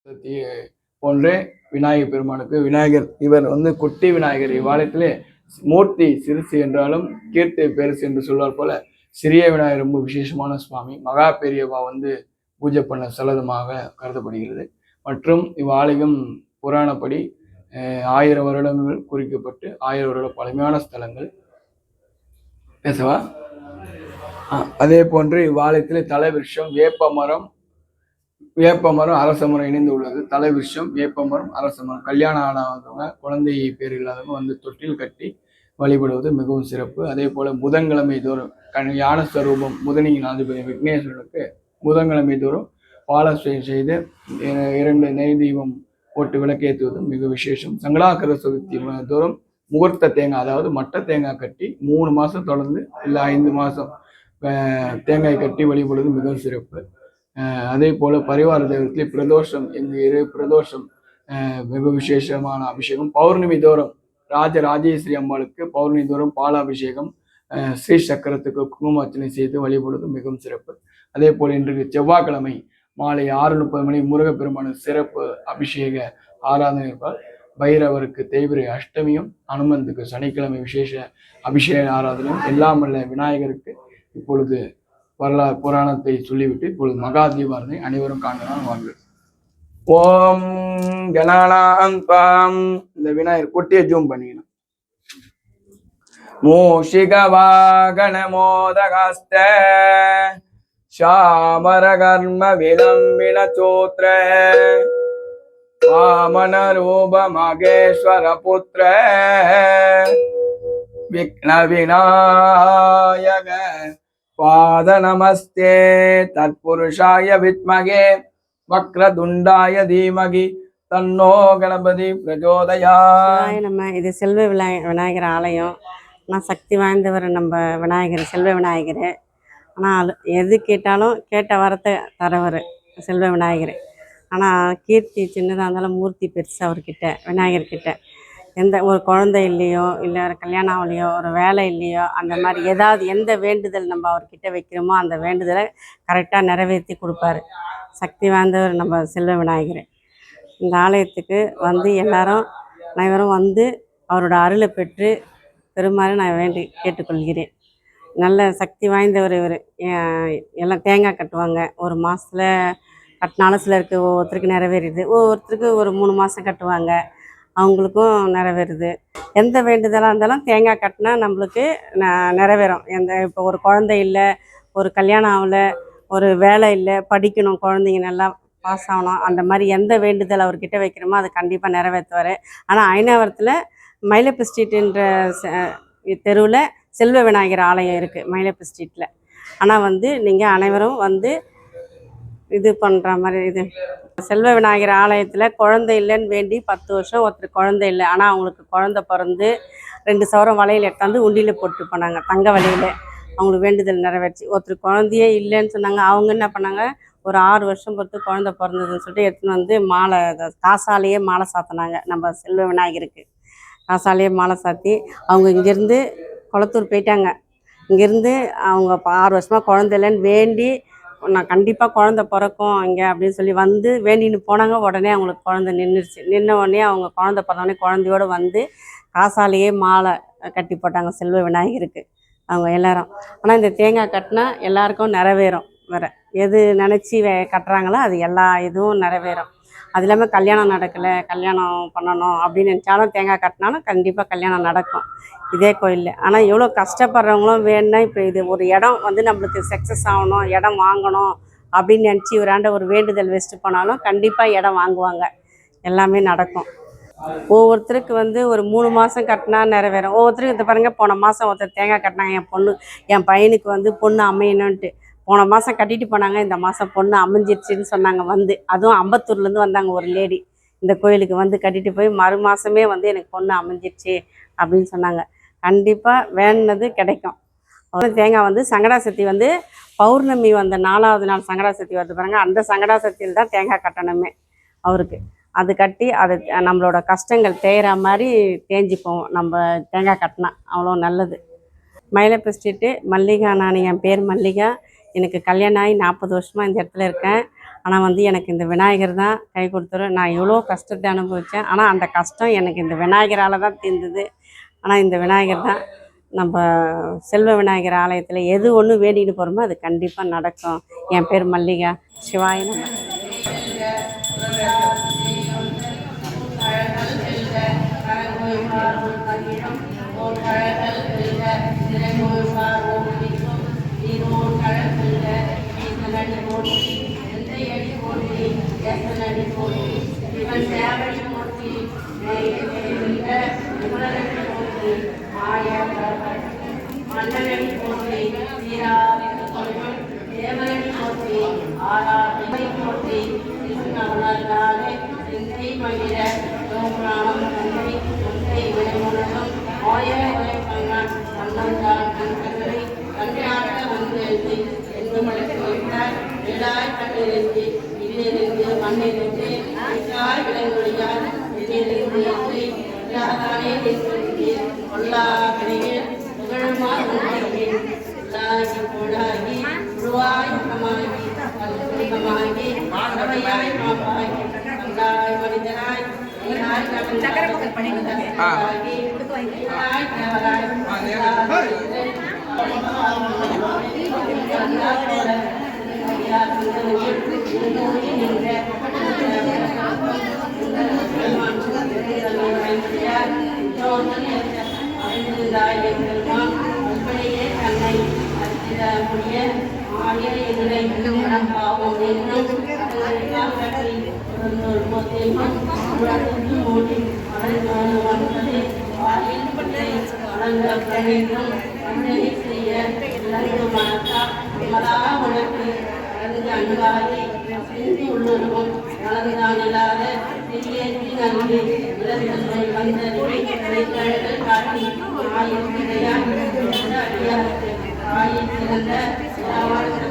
போன்றே விநாயகர் பெருமானுக்கு விநாயகர் இவர் குட்டி விநாயகர். இவ்வாலயத்திலே மூர்த்தி சிறுசு என்றாலும் கீர்த்தி பெருசு என்று சொல்வார் போல சிறிய விநாயகர் ரொம்ப விசேஷமான சுவாமி. மகா பெரியவா பூஜை பண்ண சலதமாக கருதப்படுகிறது. மற்றும் இவ்வாலயம் புராணப்படி 1000 வருடங்கள் குறிக்கப்பட்டு 1000 வருட பழமையான ஸ்தலங்கள் பேசவா. அதே போன்று இவ்வாலயத்திலே தலைவிருஷம் வேப்பமரம் அரச மரம் இணைந்து உள்ளது. தலைவிருஷம் வேப்பமரம் அரச மரம். கல்யாணம் ஆனவங்க குழந்தை பேர் இல்லாதவங்க தொட்டில் கட்டி வழிபடுவது மிகவும் சிறப்பு. அதே போல புதன்கிழமை தோறும் ஞான ஸ்வரூபம் புதனியின் அதிபதி விக்னேஸ்வரனுக்கு புதன்கிழமை தோறும் பாலாபிஷேகம் செய்து 2 நெய் தீபம் போட்டு விளக்கேற்றுவது மிக விசேஷம். சங்கடாகர சதுர்த்தி தோறும் முகூர்த்த தேங்காய், அதாவது மட்டை தேங்காய் கட்டி 3 மாதம் தொடர்ந்து இல்லை 5 மாதம் தேங்காய் கட்டி வழிபடுவது மிகவும் சிறப்பு. அதே போல பரிவார தெய்வத்திலே பிரதோஷம், பிரதோஷம் மிக விசேஷமான அபிஷேகம். பௌர்ணமி தோறும் ராஜராஜேஸ்வரி அம்பாளுக்கு பௌர்ணமி தோறும் பாலாபிஷேகம், ஸ்ரீ சக்கரத்துக்கு குங்குமார்ச்சனை செய்து வழிபடுவது மிகவும் சிறப்பு. அதே போல் இன்றைக்கு செவ்வாய்க்கிழமை மாலை 6:30 மணி முருகப்பெருமான சிறப்பு அபிஷேக ஆராதனை இருப்பார். பைரவருக்கு தேய்பிரை அஷ்டமியும், அனுமந்துக்கு சனிக்கிழமை விசேஷ அபிஷேக ஆராதனையும், எல்லாமல்ல விநாயகருக்கு இப்பொழுது வரலாறு புராணத்தை சொல்லிவிட்டு இப்பொழுது மகா தீபாரதனை அனைவரும் காணலாம் வாங்க. ஓம் கணானாம். இந்த விநாயகர் கொட்டிய ஜூம் பண்ணிக்கணும். மூஷிக வாகன மோதகாஸ்த சாமர கர்ம விளம்பின சோத்ர வாமன ரூப மகேஸ்வர புத்திர விக்ன விநாயக பாத நமஸ்தே தற்புருஷாய வித்மகே வக்ரதுண்டாய தீமகி தன்னோ கணபதி பிரச்சோதயாத். நம்ம இது செல்வ விநாயகர் ஆலயம். ஆனால் சக்தி வாய்ந்தவர் நம்ம விநாயகர், செல்வ விநாயகர். ஆனால் எது கேட்டாலும் கேட்ட வரத்தை தரவர் செல்வ விநாயகர். ஆனால் கீர்த்தி சின்னதாக இருந்தாலும் மூர்த்தி பெருசு அவர்கிட்ட, விநாயகர்கிட்ட. எந்த ஒரு குழந்தை இல்லையோ, இல்லை ஒரு கல்யாணம் ஆகலையோ, ஒரு வேலை இல்லையோ, அந்த மாதிரி ஏதாவது எந்த வேண்டுதல் நம்ம அவர்கிட்ட வைக்கிறோமோ அந்த வேண்டுதலை கரெக்டாக நிறைவேற்றி கொடுப்பாரு. சக்தி வாய்ந்தவர் நம்ம செல்வ விநாயகர். இந்த ஆலயத்துக்கு அனைவரும் அவரோட அருளை பெற்று பெருமாறு நான் வேண்டி கேட்டுக்கொள்கிறேன். நல்ல சக்தி வாய்ந்தவர் இவர். எல்லாம் தேங்காய் கட்டுவாங்க. ஒரு மாதத்தில் கட்டினாலும் சிலருக்கு ஒவ்வொருத்தருக்கு நிறைவேறுது. ஒவ்வொருத்தருக்கு ஒரு 3 மாதம் கட்டுவாங்க, அவங்களுக்கும் நிறைவேறுது. எந்த வேண்டுதலாக இருந்தாலும் தேங்காய் கட்டினா நம்மளுக்கு நிறைவேறும். இப்போ ஒரு குழந்தை இல்லை, ஒரு கல்யாணம் ஆகலை, ஒரு வேலை இல்லை, படிக்கணும், குழந்தைங்க நல்லா பாஸ் ஆகணும், அந்த மாதிரி எந்த வேண்டுதல் அவர்கிட்ட வைக்கிறோமோ அதை கண்டிப்பாக நிறைவேற்றுவார். ஆனால் ஐநாவரத்தில் மயிலப்பு ஸ்ட்ரீட்டுன்ற தெருவில் செல்வ விநாயகர் ஆலயம் இருக்குது, மயிலப்பு ஸ்ட்ரீட்டில். ஆனால் நீங்கள் அனைவரும் இது பண்ணுற மாதிரி இது செல்வ விநாயகர் ஆலயத்தில் குழந்தை இல்லைன்னு வேண்டி 10 வருஷம் ஒருத்தர் குழந்தை இல்லை, ஆனால் அவங்களுக்கு குழந்தை பிறந்து 2 சவரம் வளையல் எடுத்தாந்து உண்டியில் போட்டு போனாங்க, தங்க வளையல். அவங்களுக்கு வேண்டுதல் நிறைவேற்றி. ஒருத்தர் குழந்தையே இல்லைன்னு சொன்னாங்க. அவங்க என்ன பண்ணாங்க, ஒரு 6 வருஷம் பொறுத்து குழந்தை பிறந்ததுன்னு சொல்லிட்டு எடுத்துன்னு மாலை, காசாலேயே மாலை சாத்தினாங்க நம்ம செல்வ விநாயகருக்கு. காசாலேயே மாலை சாத்தி அவங்க இங்கேருந்து குளத்தூர் போயிட்டாங்க. இங்கேருந்து அவங்க 6 வருஷமாக குழந்தை இல்லைன்னு வேண்டி, நான் கண்டிப்பாக குழந்தை பிறக்கும் இங்கே அப்படின்னு சொல்லி வேண்டின்னு போனாங்க. உடனே அவங்களுக்கு குழந்தை நின்றுச்சு. நின்ன உடனே அவங்க குழந்தை பிறந்தோடனே குழந்தையோடு காசாலேயே மாலை கட்டி போட்டாங்க செல்வ விநாயகருக்கு அவங்க எல்லாரும். ஆனால் இந்த தேங்காய் கட்டினா எல்லாருக்கும் நிறைவேறும். வேறு எது நினச்சி கட்டுறாங்களோ அது எல்லா இதுவும் நிறைவேறும். அது இல்லாமல் கல்யாணம் நடக்கலை, கல்யாணம் பண்ணணும் அப்படின்னு நினச்சாலும் தேங்காய் கட்டினாலும் கண்டிப்பாக கல்யாணம் நடக்கும் இதே கோயிலில். ஆனால் எவ்வளோ கஷ்டப்படுறவங்களும் வேணும்னா, இப்போ இது ஒரு இடம் நம்மளுக்கு சக்ஸஸ் ஆகணும், இடம் வாங்கணும் அப்படின்னு நினச்சி ஒரு வேண்டுதல் வச்சுட்டு போனாலும் கண்டிப்பாக இடம் வாங்குவாங்க, எல்லாமே நடக்கும். ஒவ்வொருத்தருக்கு ஒரு 3 மாதம் கட்டினா நிறைவேறும். ஒவ்வொருத்தருக்கு இது பாருங்கள், போன மாதம் ஒருத்தர் தேங்காய் கட்டினாங்க, என் பையனுக்கு பொண்ணு அமையணுன்ட்டு. போன மாதம் கட்டிட்டு போனாங்க, இந்த மாதம் பொண்ணு அமைஞ்சிருச்சுன்னு சொன்னாங்க. அதுவும் அம்பத்தூர்லேருந்து வந்தாங்க ஒரு லேடி. இந்த கோயிலுக்கு கட்டிட்டு போய் மறு மாதமே எனக்கு பொண்ணு அமைஞ்சிருச்சு அப்படின்னு சொன்னாங்க. கண்டிப்பாக வேணுனது கிடைக்கும். தேங்காய் சங்கடாசக்தி பௌர்ணமி 4வது நாள் சங்கடாசக்தி வருது பாருங்க, அந்த சங்கடாசக்தியில் தான் தேங்காய் கட்டணுமே அவருக்கு. அது கட்டி அது நம்மளோட கஷ்டங்கள் தேயிற மாதிரி தேஞ்சி போவோம் நம்ம தேங்காய் கட்டினா, அவ்வளோ நல்லது. மயிலப்பு ஸ்ட்ரீட்டு மல்லிகா. என் பேர் மல்லிகா. எனக்கு கல்யாணம் ஆகி 40 வருஷமாக இந்த இடத்துல இருக்கேன். ஆனால் வந்து எனக்கு இந்த விநாயகர் தான் கை கொடுத்துரு. நான் எவ்வளோ கஷ்டத்தை அனுபவித்தேன், ஆனால் அந்த கஷ்டம் எனக்கு இந்த விநாயகரால் தான் தீர்ந்தது. ஆனால் இந்த விநாயகர் தான் நம்ம செல்வ விநாயகர் ஆலயத்தில் எது ஒன்று வேண்டிகிட்டு போகிறோமோ அது கண்டிப்பாக நடக்கும். என் பேர் மல்லிகா. சிவாய நம. மன்னனடி போற்றி சீராவின் சொல்லும் தேவனடி போற்றி ஆராதனை போற்றி கிருஷ்ணவனாலே சிந்தை மகிழ சோமராணம் தந்தை முந்தை விளைமுடனும் ஓய உழைப்பங்கன் அண்ணந்தால் கண்களை கண்காட்ட வந்தெழுதி என்று மலைக்கு வைத்தார் விழாய் கண்ணிலிருந்து இதிலிருந்து மண்ணிலிருந்து விழாய் விளைமொழியால் இதிலிருந்து என்று இல்லாதானே என்று கொல்லா கிடையில் போடாகி உருவாய் முகமாகி கல்பமாகி மாணவையாய் மாப்பாகி கண்டாய் மனிதனாய் நீராய் கடந்தாகி நீராய் தேவராய் அப்படியே தன்னை அத்திர முடிய ஆகிய எங்களை பாவம் என்னும் கட்டி மூடி வந்தது வாயில் பட்டை வளர்ந்த பிரணிக்கும் அஞ்சலி செய்ய இழந்து மனத்தால் மலா உனக்கு வளர்ந்து அன்பாகி சிந்தி உள்ளுருவும் வளர்ந்தான் இல்லாத சிறியேற்றி நன்றி இளத்தன்மை வந்தறிவை கழுகள் காட்டி ஆயில் கிடையாது அடியாருக்கு ஆயில் சிறந்த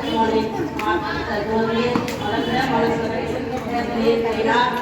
சோனை மாற்ற ஜோதியை வளர்ந்த மனசுரை கையார்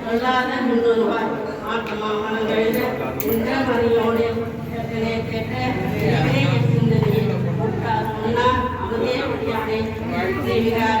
சொல்லாத முன்னோருவாய் ஆட்டமானங்கள் இந்த மணியோடு கேட்ட அவதே முடியாதே விகார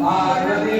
பார்வதி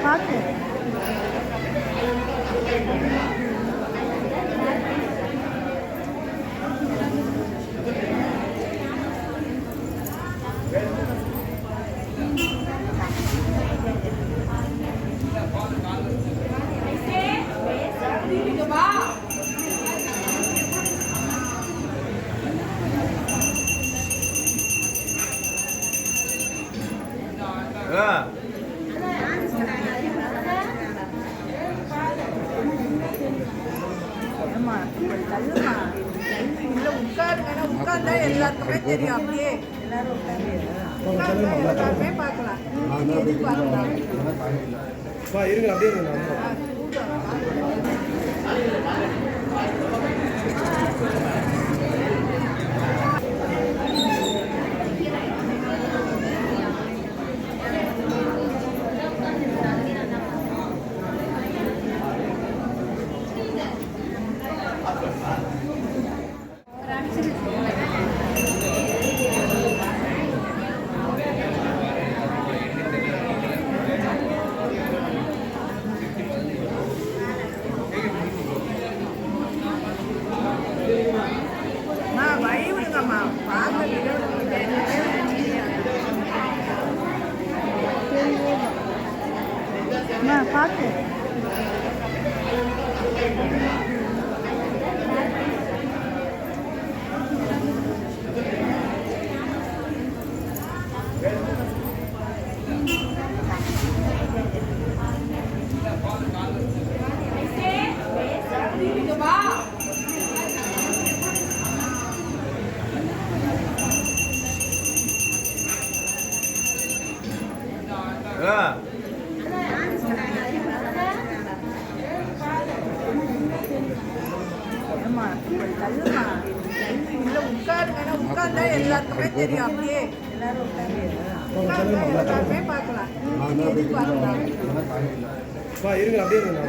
பார்த்து உட்கார்ந்தா எல்லாருக்குமே தெரியும். அப்படியே எல்லாரும் உட்கார்ந்து பார்க்கலாம். இருங்க அப்படியே இருங்க. பார்த்து உட்கார்ந்தா எல்லாருக்குமே தெரியும். அப்படியே எல்லாரும் உட்கார்ந்து பார்க்கலாம். இருங்க அப்படியே இருங்க.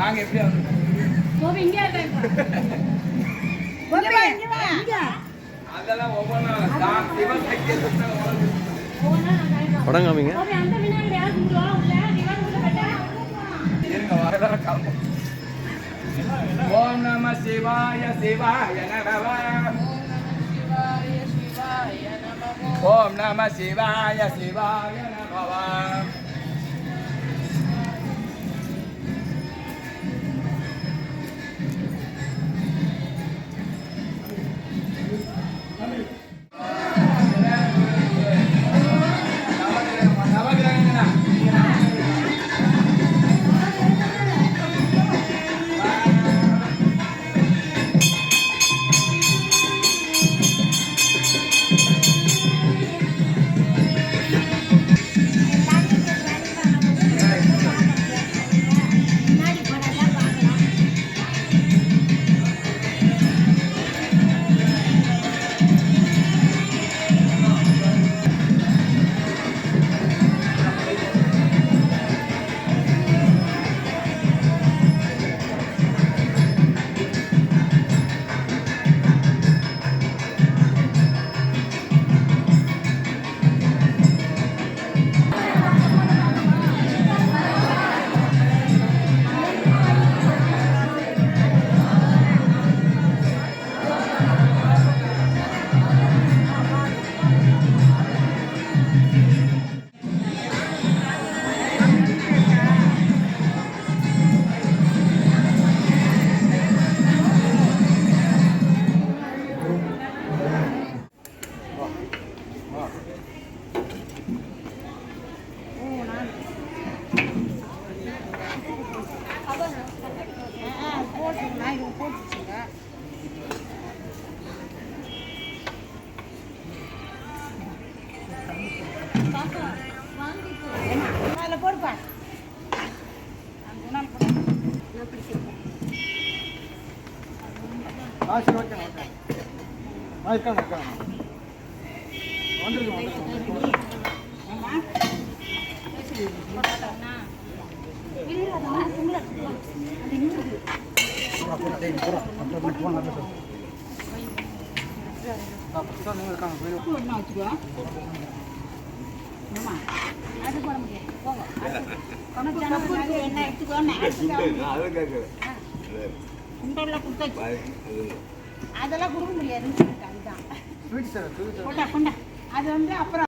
வாங்க எப்படி வந்து அதெல்லாம் ஒவ்வொன்றா சிவசக்தி படம் காமிங்க. இருங்க வரலாம் கிளம்பும். ஓம் நம சிவாய சிவாய நம. ஓம் நம சிவாய சிவாய நம. அதெல்லாம் கொடுக்க முடியாதுன்னு சொல்லிட்டாங்க. அது வந்து அப்புறம்